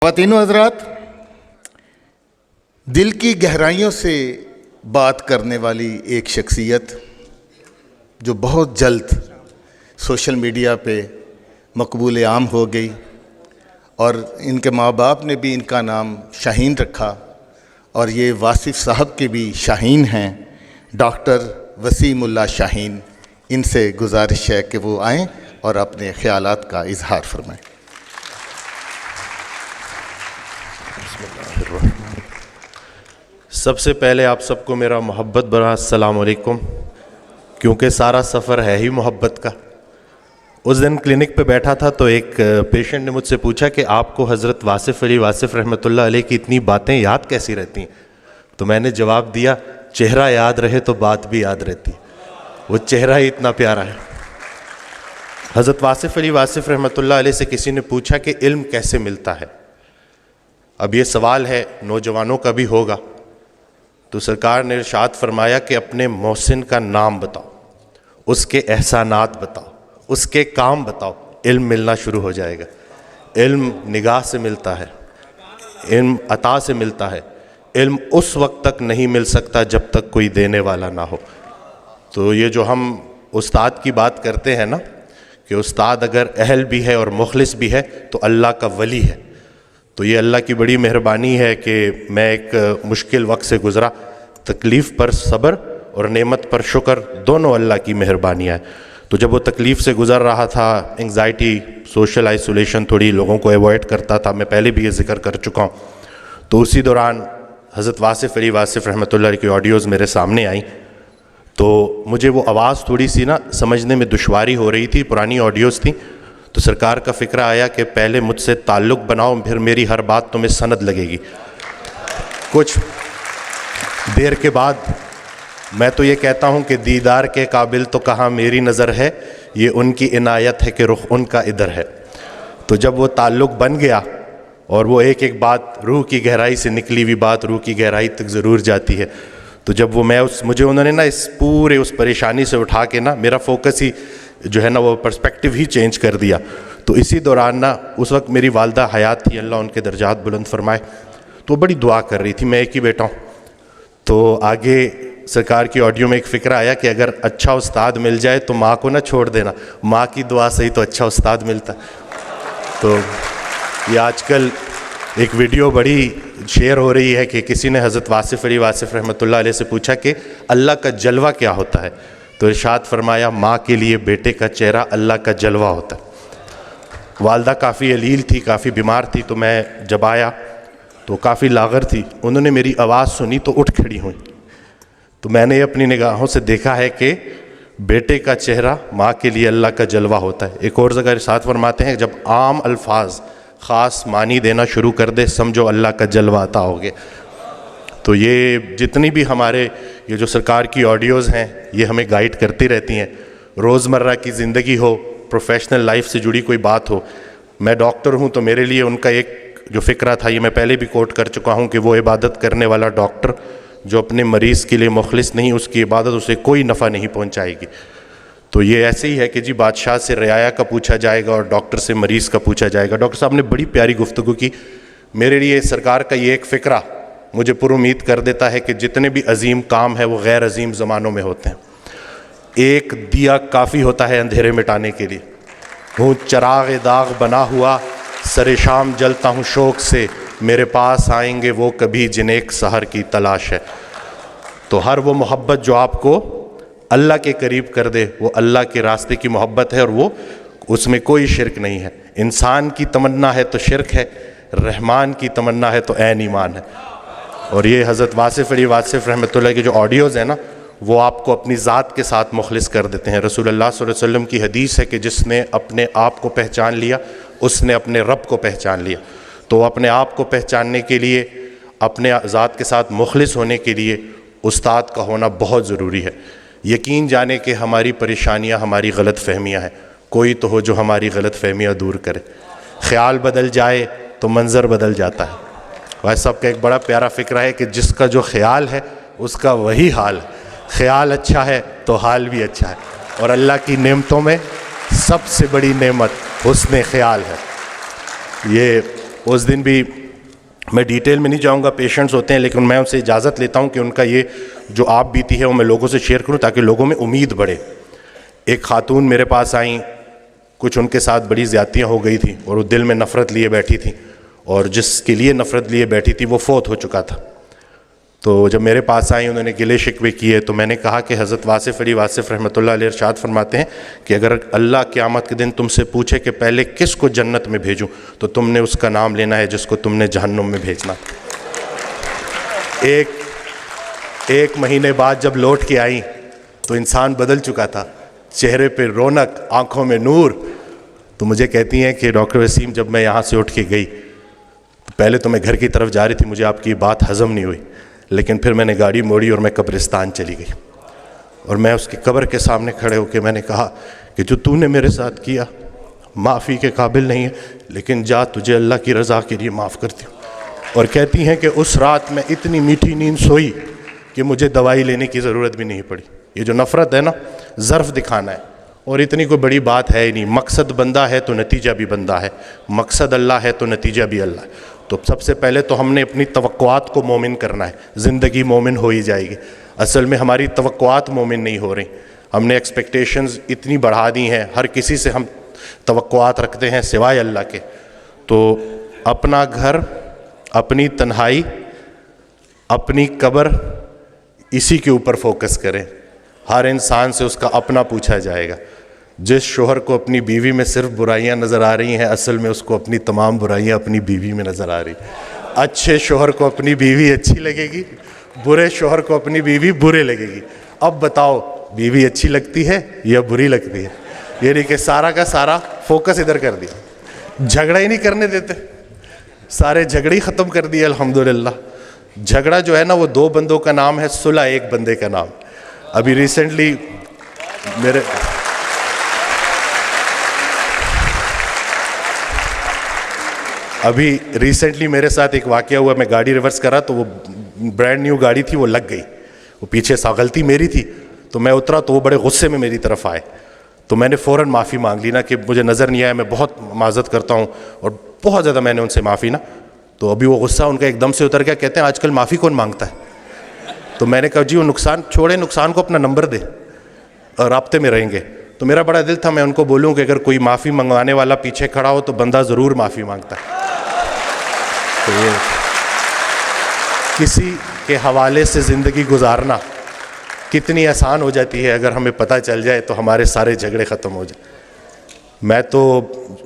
خواتین و حضرات، دل کی گہرائیوں سے بات کرنے والی ایک شخصیت جو بہت جلد سوشل میڈیا پہ مقبول عام ہو گئی، اور ان کے ماں باپ نے بھی ان کا نام شاہین رکھا، اور یہ واصف صاحب کے بھی شاہین ہیں، ڈاکٹر وسیم اللہ شاہین۔ ان سے گزارش ہے کہ وہ آئیں اور اپنے خیالات کا اظہار فرمائیں۔ سب سے پہلے آپ سب کو میرا محبت بھرا السلام علیکم، کیونکہ سارا سفر ہے ہی محبت کا۔ اس دن کلینک پہ بیٹھا تھا تو ایک پیشنٹ نے مجھ سے پوچھا کہ آپ کو حضرت واصف علی واصف رحمۃ اللہ علیہ کی اتنی باتیں یاد کیسی رہتی ہیں؟ تو میں نے جواب دیا، چہرہ یاد رہے تو بات بھی یاد رہتی، وہ چہرہ ہی اتنا پیارا ہے۔ حضرت واصف علی واصف رحمۃ اللہ علیہ سے کسی نے پوچھا کہ علم کیسے ملتا ہے؟ اب یہ سوال ہے نوجوانوں کا بھی ہوگا، تو سرکار نے ارشاد فرمایا کہ اپنے محسن کا نام بتاؤ، اس کے احسانات بتاؤ، اس کے کام بتاؤ، علم ملنا شروع ہو جائے گا۔ علم نگاہ سے ملتا ہے، علم عطا سے ملتا ہے، علم اس وقت تک نہیں مل سکتا جب تک کوئی دینے والا نہ ہو۔ تو یہ جو ہم استاد کی بات کرتے ہیں نا، کہ استاد اگر اہل بھی ہے اور مخلص بھی ہے تو اللہ کا ولی ہے، تو یہ اللہ کی بڑی مہربانی ہے کہ میں ایک مشکل وقت سے گزرا، تکلیف پر صبر اور نعمت پر شکر دونوں اللہ کی مہربانیاں ہیں۔ تو جب وہ تکلیف سے گزر رہا تھا، انگزائٹی، سوشل آئسولیشن، تھوڑی لوگوں کو ایوائڈ کرتا تھا، میں پہلے بھی یہ ذکر کر چکا ہوں، تو اسی دوران حضرت واصف علی واصف رحمۃ اللہ علیہ کی آڈیوز میرے سامنے آئیں، تو مجھے وہ آواز تھوڑی سی نا سمجھنے میں دشواری ہو رہی تھی، پرانی آڈیوز تھیں، تو سرکار کا فکرہ آیا کہ پہلے مجھ سے تعلق بناؤ، پھر میری ہر بات تمہیں سند لگے گی۔ کچھ دیر کے بعد میں تو یہ کہتا ہوں کہ دیدار کے قابل تو کہاں میری نظر ہے، یہ ان کی عنایت ہے کہ رخ ان کا ادھر ہے۔ تو جب وہ تعلق بن گیا اور وہ ایک ایک بات روح کی گہرائی سے نکلی ہوئی بات روح کی گہرائی تک ضرور جاتی ہے، تو جب وہ مجھے انہوں نے نا اس پورے اس پریشانی سے اٹھا کے نا میرا فوکس ہی جو ہے نا وہ پرسپیکٹیو ہی چینج کر دیا۔ تو اسی دوران نا اس وقت میری والدہ حیات تھی، اللہ ان کے درجات بلند فرمائے، تو بڑی دعا کر رہی تھی، میں ایک ہی بیٹا ہوں۔ تو آگے سرکار کی آڈیو میں ایک فکرہ آیا کہ اگر اچھا استاد مل جائے تو ماں کو نہ چھوڑ دینا، ماں کی دعا سے ہی تو اچھا استاد ملتا۔ تو یہ آج کل ایک ویڈیو بڑی شیئر ہو رہی ہے کہ کسی نے حضرت واصف علی واصف رحمۃ اللہ علیہ سے پوچھا کہ اللہ کا جلوہ کیا ہوتا ہے؟ تو ارشاد فرمایا، ماں کے لیے بیٹے کا چہرہ اللہ کا جلوہ ہوتا ہے۔ والدہ کافی علیل تھی، کافی بیمار تھی، تو میں جب آیا تو کافی لاغر تھی، انہوں نے میری آواز سنی تو اٹھ کھڑی ہوئی، تو میں نے اپنی نگاہوں سے دیکھا ہے کہ بیٹے کا چہرہ ماں کے لیے اللہ کا جلوہ ہوتا ہے۔ ایک اور جگہ ارشاد فرماتے ہیں، جب عام الفاظ خاص معنی دینا شروع کر دے سمجھو اللہ کا جلوہ عطا ہو گیا۔ تو یہ جتنی بھی ہمارے یہ جو سرکار کی آڈیوز ہیں یہ ہمیں گائیڈ کرتی رہتی ہیں، روزمرہ کی زندگی ہو، پروفیشنل لائف سے جڑی کوئی بات ہو۔ میں ڈاکٹر ہوں تو میرے لیے ان کا ایک جو فکرہ تھا، یہ میں پہلے بھی کوٹ کر چکا ہوں، کہ وہ عبادت کرنے والا ڈاکٹر جو اپنے مریض کے لیے مخلص نہیں، اس کی عبادت اسے کوئی نفع نہیں پہنچائے گی۔ تو یہ ایسے ہی ہے کہ جی بادشاہ سے رعایا کا پوچھا جائے گا اور ڈاکٹر سے مریض کا پوچھا جائے گا۔ ڈاکٹر صاحب نے بڑی پیاری گفتگو کی، میرے لیے سرکار کا یہ ایک فکرہ مجھے پر امید کر دیتا ہے کہ جتنے بھی عظیم کام ہیں وہ غیر عظیم زمانوں میں ہوتے ہیں۔ ایک دیا کافی ہوتا ہے اندھیرے مٹانے کے لیے، ہوں چراغ داغ بنا ہوا، سر شام جلتا ہوں شوق سے، میرے پاس آئیں گے وہ کبھی جنہیں ایک سحر کی تلاش ہے۔ تو ہر وہ محبت جو آپ کو اللہ کے قریب کر دے وہ اللہ کے راستے کی محبت ہے، اور وہ اس میں کوئی شرک نہیں ہے۔ انسان کی تمنا ہے تو شرک ہے، رحمان کی تمنا ہے تو عین ایمان ہے۔ اور یہ حضرت واصف علی واصف رحمۃ اللہ کی جو آڈیوز ہیں نا، وہ آپ کو اپنی ذات کے ساتھ مخلص کر دیتے ہیں۔ رسول اللہ صلی اللہ علیہ وسلم کی حدیث ہے کہ جس نے اپنے آپ کو پہچان لیا اس نے اپنے رب کو پہچان لیا۔ تو اپنے آپ کو پہچاننے کے لیے، اپنے ذات کے ساتھ مخلص ہونے کے لیے استاد کا ہونا بہت ضروری ہے۔ یقین جانے کہ ہماری پریشانیاں ہماری غلط فہمیاں ہیں، کوئی تو ہو جو ہماری غلط فہمیاں دور کرے۔ خیال بدل جائے تو منظر بدل جاتا ہے۔ بھائی صاحب کا ایک بڑا پیارا فکرہ ہے کہ جس کا جو خیال ہے اس کا وہی حال ہے۔ خیال اچھا ہے تو حال بھی اچھا ہے، اور اللہ کی نعمتوں میں سب سے بڑی نعمت حسن خیال ہے۔ یہ اس دن بھی میں ڈیٹیل میں نہیں جاؤں گا, پیشنٹس ہوتے ہیں, لیکن میں ان سے اجازت لیتا ہوں کہ ان کا یہ جو آپ بیتی ہے وہ میں لوگوں سے شیئر کروں تاکہ لوگوں میں امید بڑھے. ایک خاتون میرے پاس آئیں, کچھ ان کے ساتھ بڑی زیادتیاں ہو گئی تھیں اور وہ دل میں نفرت لیے بیٹھی تھیں, اور جس کے لیے نفرت لیے بیٹھی تھی وہ فوت ہو چکا تھا. تو جب میرے پاس آئیں انہوں نے گلے شکوے کیے, تو میں نے کہا کہ حضرت واصف علی واصف رحمۃ اللہ علیہ ارشاد فرماتے ہیں کہ اگر اللہ قیامت کے دن تم سے پوچھے کہ پہلے کس کو جنت میں بھیجوں, تو تم نے اس کا نام لینا ہے جس کو تم نے جہنم میں بھیجنا. ایک مہینے بعد جب لوٹ کے آئیں تو انسان بدل چکا تھا, چہرے پہ رونق, آنکھوں میں نور. تو مجھے کہتی ہیں کہ ڈاکٹر وسیم جب میں یہاں سے اٹھ کے گئی تو پہلے تو میں گھر کی طرف جا رہی تھی, مجھے آپ کی بات ہضم نہیں ہوئی, لیکن پھر میں نے گاڑی موڑی اور میں قبرستان چلی گئی, اور میں اس کی قبر کے سامنے کھڑے ہو کے میں نے کہا کہ جو تو نے میرے ساتھ کیا معافی کے قابل نہیں ہے, لیکن جا تجھے اللہ کی رضا کے لیے معاف کرتی ہوں. اور کہتی ہیں کہ اس رات میں اتنی میٹھی نیند سوئی کہ مجھے دوائی لینے کی ضرورت بھی نہیں پڑی. یہ جو نفرت ہے نا, ظرف دکھانا ہے, اور اتنی کوئی بڑی بات ہے ہی نہیں. مقصد بندہ ہے تو نتیجہ بھی بندہ ہے, مقصد اللہ ہے تو نتیجہ بھی اللہ ہے. تو سب سے پہلے تو ہم نے اپنی توقعات کو مومن کرنا ہے, زندگی مومن ہو ہی جائے گی. اصل میں ہماری توقعات مومن نہیں ہو رہی, ہم نے ایکسپیکٹیشنز اتنی بڑھا دی ہیں, ہر کسی سے ہم توقعات رکھتے ہیں سوائے اللہ کے. تو اپنا گھر, اپنی تنہائی, اپنی قبر, اسی کے اوپر فوکس کریں. ہر انسان سے اس کا اپنا پوچھا جائے گا. جس شوہر کو اپنی بیوی میں صرف برائیاں نظر آ رہی ہیں, اصل میں اس کو اپنی تمام برائیاں اپنی بیوی میں نظر آ رہی ہیں. اچھے شوہر کو اپنی بیوی اچھی لگے گی, برے شوہر کو اپنی بیوی برے لگے گی. اب بتاؤ بیوی اچھی لگتی ہے یا بری لگتی ہے؟ یعنی کہ سارا کا سارا فوکس ادھر کر دیا, جھگڑا ہی نہیں کرنے دیتے, سارے جھگڑے ہی ختم کر دیے الحمدللہ. جھگڑا جو ہے نا وہ دو بندوں کا نام ہے, صلح ایک بندے کا نام. ابھی ریسنٹلی میرے ساتھ ایک واقعہ ہوا. میں گاڑی ریورس کرا تو وہ برانڈ نیو گاڑی تھی, وہ لگ گئی. وہ پیچھے سا غلطی میری تھی, تو میں اترا تو وہ بڑے غصے میں میری طرف آئے. تو میں نے فوراً معافی مانگ لی نا کہ مجھے نظر نہیں آیا, میں بہت معذرت کرتا ہوں, اور بہت زیادہ میں نے ان سے معافی نا. تو ابھی وہ غصہ ان کا ایک دم سے اتر گیا, کہتے ہیں آج کل معافی کون مانگتا ہے. تو میں نے کہا جی وہ نقصان چھوڑے, نقصان کو اپنا نمبر دے اور رابطے میں رہیں گے. تو میرا بڑا دل تھا میں ان کو بولوں کہ اگر کوئی معافی منگوانے والا پیچھے کھڑا ہو تو بندہ ضرور معافی مانگتا ہے. تو یہ کسی کے حوالے سے زندگی گزارنا کتنی آسان ہو جاتی ہے, اگر ہمیں پتہ چل جائے تو ہمارے سارے جھگڑے ختم ہو جائیں. میں تو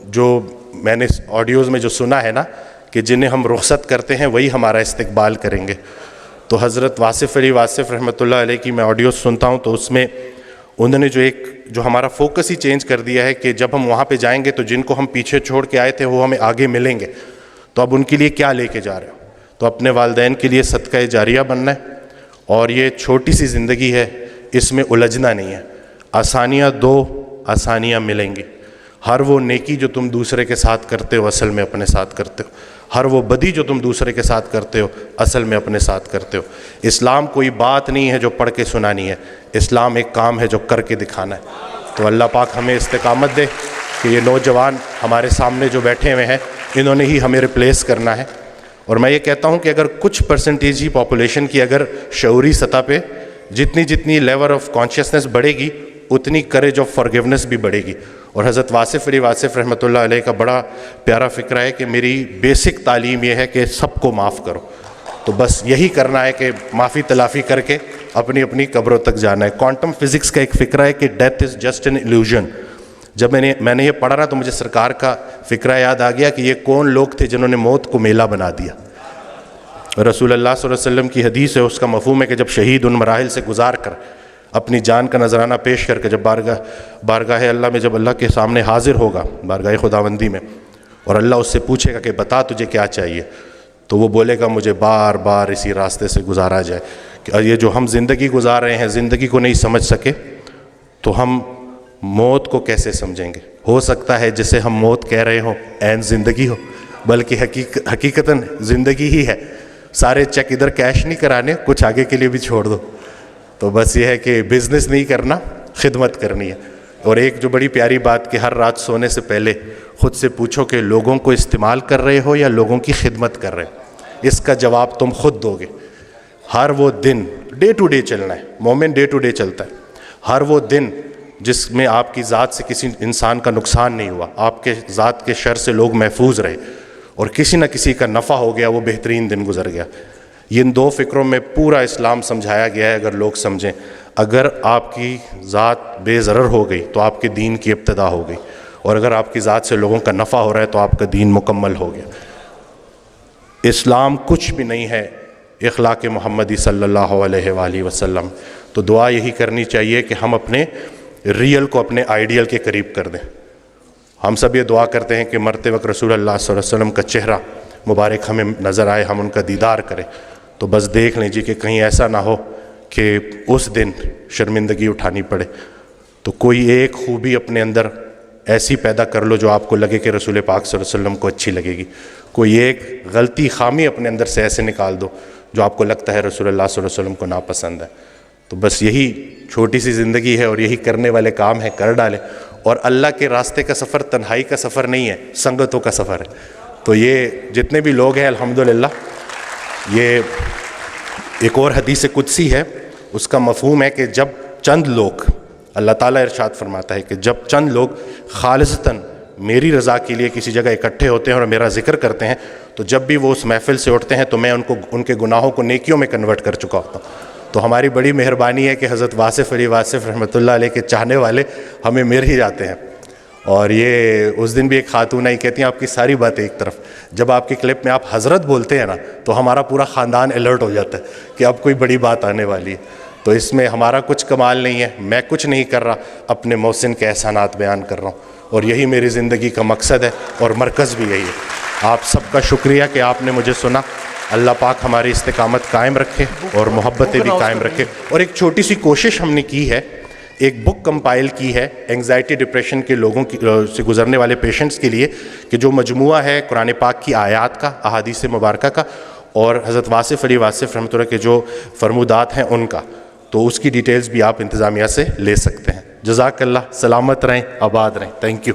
جو میں نے آڈیوز میں جو سنا ہے نا کہ جنہیں ہم رخصت کرتے ہیں وہی ہمارا استقبال کریں گے. تو حضرت واصف علی واصف رحمۃ اللہ علیہ کی میں آڈیوز سنتا ہوں, تو اس میں انہوں نے جو ہمارا فوکس ہی چینج کر دیا ہے کہ جب ہم وہاں پہ جائیں گے تو جن کو ہم پیچھے چھوڑ کے آئے تھے وہ ہمیں آگے ملیں گے. تو اب ان کے لیے کیا لے کے جا رہے ہو؟ تو اپنے والدین کے لیے صدقہ جاریہ بننا ہے. اور یہ چھوٹی سی زندگی ہے, اس میں الجھنا نہیں ہے. آسانیاں دو, آسانیاں ملیں گی. ہر وہ نیکی جو تم دوسرے کے ساتھ کرتے ہو اصل میں اپنے ساتھ کرتے ہو, ہر وہ بدی جو تم دوسرے کے ساتھ کرتے ہو اصل میں اپنے ساتھ کرتے ہو. اسلام کوئی بات نہیں ہے جو پڑھ کے سنانی ہے, اسلام ایک کام ہے جو کر کے دکھانا ہے. تو اللہ پاک ہمیں استقامت دے کہ یہ نوجوان ہمارے سامنے جو بیٹھے ہوئے ہیں انہوں نے ہی ہمیں ریپلیس کرنا ہے. اور میں یہ کہتا ہوں کہ اگر کچھ پرسنٹیج ہی پاپولیشن کی اگر شعوری سطح پہ جتنی لیول آف کانشیسنس بڑھے گی اتنی کریج آف فارگیونیس بھی بڑھے گی. اور حضرت واصف علی واصف رحمۃ اللہ علیہ کا بڑا پیارا فکرہ ہے کہ میری بیسک تعلیم یہ ہے کہ سب کو معاف کرو. تو بس یہی کرنا ہے کہ معافی تلافی کر کے اپنی اپنی قبروں تک جانا ہے. کوانٹم فزکس کا ایک فکرہ ہے کہ death is just an illusion. جب میں نے یہ پڑھا نا تو مجھے سرکار کا فکرہ یاد آ گیا کہ یہ کون لوگ تھے جنہوں نے موت کو میلہ بنا دیا. رسول اللہ صلی اللہ علیہ وسلم کی حدیث ہے, اس کا مفہوم ہے کہ جب شہید ان مراحل سے گزار کر اپنی جان کا نذرانہ پیش کر کے جب بارگاہ اللہ میں جب اللہ کے سامنے حاضر ہوگا, بارگاہ خداوندی میں, اور اللہ اس سے پوچھے گا کہ بتا تجھے کیا چاہیے, تو وہ بولے گا مجھے بار بار اسی راستے سے گزارا جائے. کہ یہ جو ہم زندگی گزار رہے ہیں, زندگی کو نہیں سمجھ سکے تو ہم موت کو کیسے سمجھیں گے؟ ہو سکتا ہے جسے ہم موت کہہ رہے ہوں عین زندگی ہو, بلکہ حقیقتاً زندگی ہی ہے. سارے چیک ادھر کیش نہیں کرانے, کچھ آگے کے لیے بھی چھوڑ دو. تو بس یہ ہے کہ بزنس نہیں کرنا, خدمت کرنی ہے. اور ایک جو بڑی پیاری بات کہ ہر رات سونے سے پہلے خود سے پوچھو کہ لوگوں کو استعمال کر رہے ہو یا لوگوں کی خدمت کر رہے ہو؟ اس کا جواب تم خود دو گے. ہر وہ دن ڈے ٹو ڈے چلنا ہے, مومن ڈے ٹو ڈے چلتا ہے. ہر وہ دن جس میں آپ کی ذات سے کسی انسان کا نقصان نہیں ہوا, آپ کے ذات کے شر سے لوگ محفوظ رہے اور کسی نہ کسی کا نفع ہو گیا, وہ بہترین دن گزر گیا. ان دو فکروں میں پورا اسلام سمجھایا گیا ہے. اگر لوگ سمجھیں, اگر آپ کی ذات بے ضرر ہو گئی تو آپ کے دین کی ابتدا ہو گئی, اور اگر آپ کی ذات سے لوگوں کا نفع ہو رہا ہے تو آپ کا دین مکمل ہو گیا. اسلام کچھ بھی نہیں ہے اخلاق محمدی صلی اللہ علیہ وآلہ وسلم. تو دعا یہی کرنی چاہیے کہ ہم اپنے ریئل کو اپنے آئیڈیل کے قریب کر دیں. ہم سب یہ دعا کرتے ہیں کہ مرتے وقت رسول اللہ صلی اللہ علیہ وسلم کا چہرہ مبارک ہمیں نظر آئے, ہم ان کا دیدار کریں. تو بس دیکھ لیں جی کہ کہیں ایسا نہ ہو کہ اس دن شرمندگی اٹھانی پڑے. تو کوئی ایک خوبی اپنے اندر ایسی پیدا کر لو جو آپ کو لگے کہ رسول پاک صلی اللہ علیہ وسلم کو اچھی لگے گی. کوئی ایک غلطی خامی اپنے اندر سے ایسے نکال دو جو آپ کو لگتا ہے رسول اللہ صلی اللہ علیہ وسلم کو ناپسند ہے. تو بس یہی چھوٹی سی زندگی ہے اور یہی کرنے والے کام ہیں, کر ڈالیں. اور اللہ کے راستے کا سفر تنہائی کا سفر نہیں ہے, سنگتوں کا سفر ہے. تو یہ جتنے بھی لوگ ہیں الحمدللہ, یہ ایک اور حدیث قدسی ہے, اس کا مفہوم ہے کہ جب چند لوگ, اللہ تعالیٰ ارشاد فرماتا ہے کہ جب چند لوگ خالصتاً میری رضا کے لیے کسی جگہ اکٹھے ہوتے ہیں اور میرا ذکر کرتے ہیں, تو جب بھی وہ اس محفل سے اٹھتے ہیں تو میں ان کے گناہوں کو نیکیوں میں کنورٹ کر چکا ہوتا ہوں. تو ہماری بڑی مہربانی ہے کہ حضرت واصف علی واصف رحمۃ اللہ علیہ کے چاہنے والے ہمیں مل ہی جاتے ہیں. اور یہ اس دن بھی ایک خاتون آئی, کہتی ہیں آپ کی ساری باتیں ایک طرف, جب آپ کی کلپ میں آپ حضرت بولتے ہیں نا تو ہمارا پورا خاندان الرٹ ہو جاتا ہے کہ اب کوئی بڑی بات آنے والی ہے. تو اس میں ہمارا کچھ کمال نہیں ہے, میں کچھ نہیں کر رہا, اپنے محسن کے احسانات بیان کر رہا ہوں, اور یہی میری زندگی کا مقصد ہے اور مرکز بھی یہی ہے. آپ سب کا شکریہ کہ آپ نے مجھے سنا. اللہ پاک ہماری استقامت قائم رکھے اور محبتیں بھی قائم رکھے. اور ایک چھوٹی سی کوشش ہم نے کی ہے, ایک بک کمپائل کی ہے اینگزائٹی ڈپریشن کے لوگوں کی سے گزرنے والے پیشنٹس کے لیے, کہ جو مجموعہ ہے قرآن پاک کی آیات کا, احادیث مبارکہ کا, اور حضرت واصف علی واصف رحمۃ اللہ کے جو فرمودات ہیں ان کا. تو اس کی ڈیٹیلز بھی آپ انتظامیہ سے لے سکتے ہیں. جزاک اللہ, سلامت رہیں, آباد رہیں. Thank you.